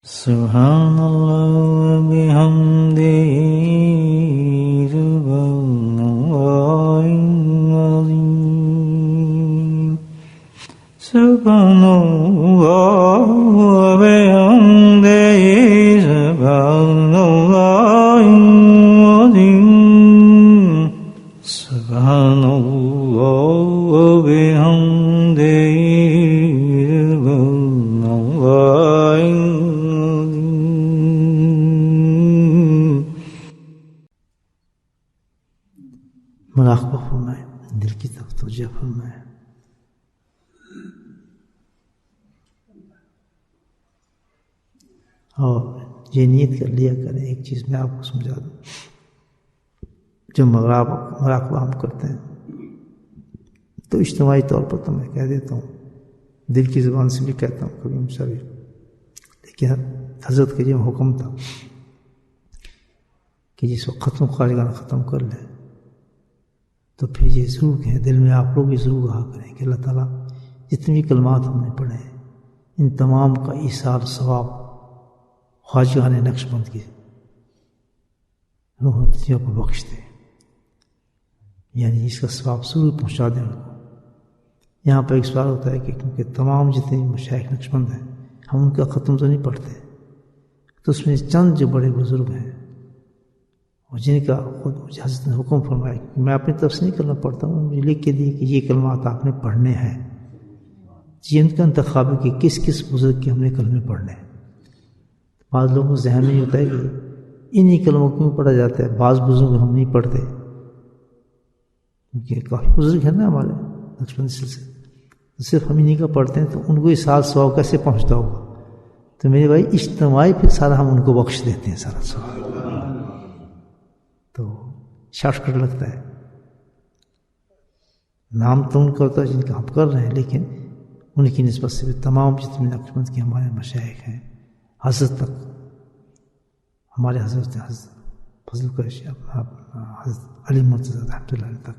سبحان اللہ بحمدہ سبحان اللہ العظیم سبحان اللہ بحمدہ سبحان اللہ العظیم سبحان اللہ بحمدہ مراقبہ فرمائیں، دل کی طرف توجہ فرمائیں۔ اور یہ نیت کر لیا کریں، ایک چیز میں آپ کو سمجھا دوں، جو مراقبہ ہم کرتے ہیں تو اجتماعی طور پر تو میں کہہ دیتا ہوں، دل کی زبان سے بھی کہتا ہوں کبھی مساوی، لیکن حضرت کا یہ حکم تھا کہ جس وقت خارجانہ ختم کر لیں تو پھر یہ ضرور کہیں، دل میں آپ لوگ یہ ضرور کہا کریں کہ اللہ تعالیٰ جتنی کلمات ہم نے پڑھے ہیں ان تمام کا ایصال ثواب خواجگان نقش بند کی روح کو بخش دے، یعنی اس کا ثواب ضرور پہنچا دیں ان کو۔ یہاں پر ایک سوال ہوتا ہے کہ کیونکہ تمام جتنے مشائخ نقش بند ہیں ہم ان کا ختم تو نہیں پڑھتے، تو اس میں چند جو بڑے بزرگ ہیں اور جن کا خود حضرت نے حکم فرمایا کہ میں اپنی طرف سے نہیں کلمہ پڑھتا ہوں، مجھے لکھ کے دی کہ یہ کلمات آپ نے پڑھنے ہیں، جن کا انتخاب ہے کہ کس کس بزرگ کے ہم نے کلمے پڑھنے ہیں۔ بعض لوگوں کو ذہن میں یہ ہوتا ہے کہ انہی کلموں کیوں پڑھا جاتا ہے، بعض بزرگ ہم نہیں پڑھتے، کیونکہ کافی بزرگ ہیں نا ہمارے نقشبندی سلسلے، صرف ہم انہی کا پڑھتے ہیں تو ان کو یہ سال ثواب کیسے پہنچتا ہوگا؟ تو میرے بھائی اجتماعی پھر سارا ہم ان کو بخش دیتے ہیں سارا ثواب، تو شارٹ کٹ لگتا ہے۔ نام تو ان کا ہوتا ہے جن کا ہم کر رہے ہیں، لیکن ان کی نسبت سے بھی تمام جتنے نقشبند کے ہمارے مشائخ ہیں حضرت تک، ہمارے حضرت فضل قریشی حضرت علی مرتضیٰ رحمۃ اللہ علیہ تک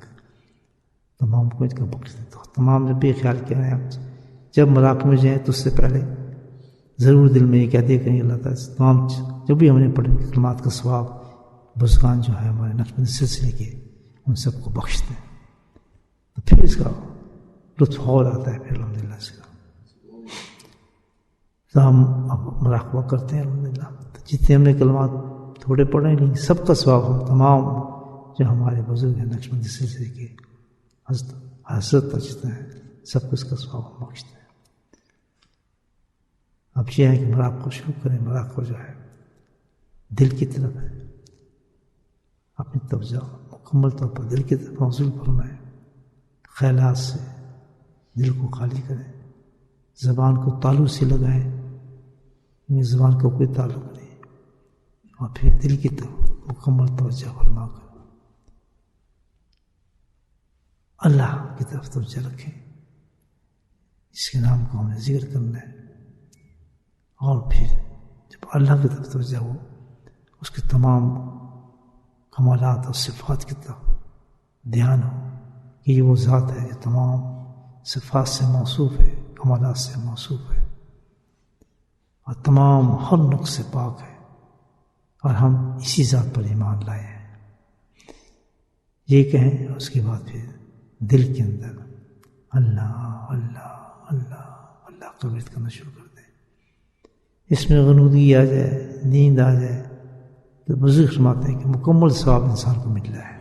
تمام کو ان کا بخش دیتا ہوں۔ تمام جب بھی خیال کیا ہے جب مراقبے میں جائیں تو اس سے پہلے ضرور دل میں یہ کہہ دیا کریں اللہ تعالیٰ تمام جو بھی ہم نے پڑھے کلمات کا ثواب بزرگان جو ہے ہمارے نقشبندی سلسلے کے ان سب کو بخش دیں، تو پھر اس کا لطف اور آتا ہے پھر الحمدللہ اس کا۔ تو ہم اب مراقبہ کرتے ہیں الحمدللہ، تو جتنے ہم نے کلمات تھوڑے پڑھے ہیں لیکن سب کا ثواب ہم تمام جو ہمارے بزرگ ہیں نقشبندی سلسلے کے حضرت تک جتنا ہے سب کو اس کا ثواب ہم بخشتے ہیں۔ اب یہ ہے کہ مراقبہ شروع کریں۔ مراقبہ جو ہے دل کی طرف ہے، اپنی توجہ مکمل طور پر دل کی طرف موصول فرمائیں، خیالات سے دل کو خالی کریں، زبان کو تالو سے لگائیں، زبان کو کوئی تعلق نہیں، اور پھر دل کی طرف مکمل توجہ فرما کر اللہ کی طرف توجہ رکھیں، اس کے نام کو ہمیں ذکر کرنا ہے، اور پھر جب اللہ کی طرف توجہ ہو اس کے تمام کمالات اور صفات کی طرف دھیان ہو کہ یہ وہ ذات ہے جو تمام صفات سے موصوف ہے، کمالات سے موصوف ہے، اور تمام ہر نقص سے پاک ہے، اور ہم اسی ذات پر ایمان لائے ہیں۔ یہ کہیں اس کے بعد پھر دل کے اندر اللہ اللہ اللہ اللہ کا ورد کرنا شروع کر دیں۔ اس میں غنودگی آ جائے، نیند آ جائے تو بزرگ فرماتے ہیں کہ مکمل ثواب انسان کو مل رہا ہے،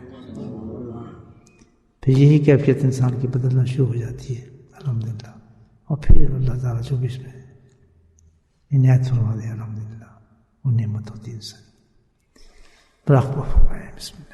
پھر یہی کیفیت انسان کی بدلنا شروع ہو جاتی ہے الحمدللہ، اور پھر اللہ تعالیٰ جو بھی اس میں عنایت فرما دے الحمدللہ وہ نعمت ہوتی ہے انسان۔ مراقبہ فرمائیں۔ بسم اللہ۔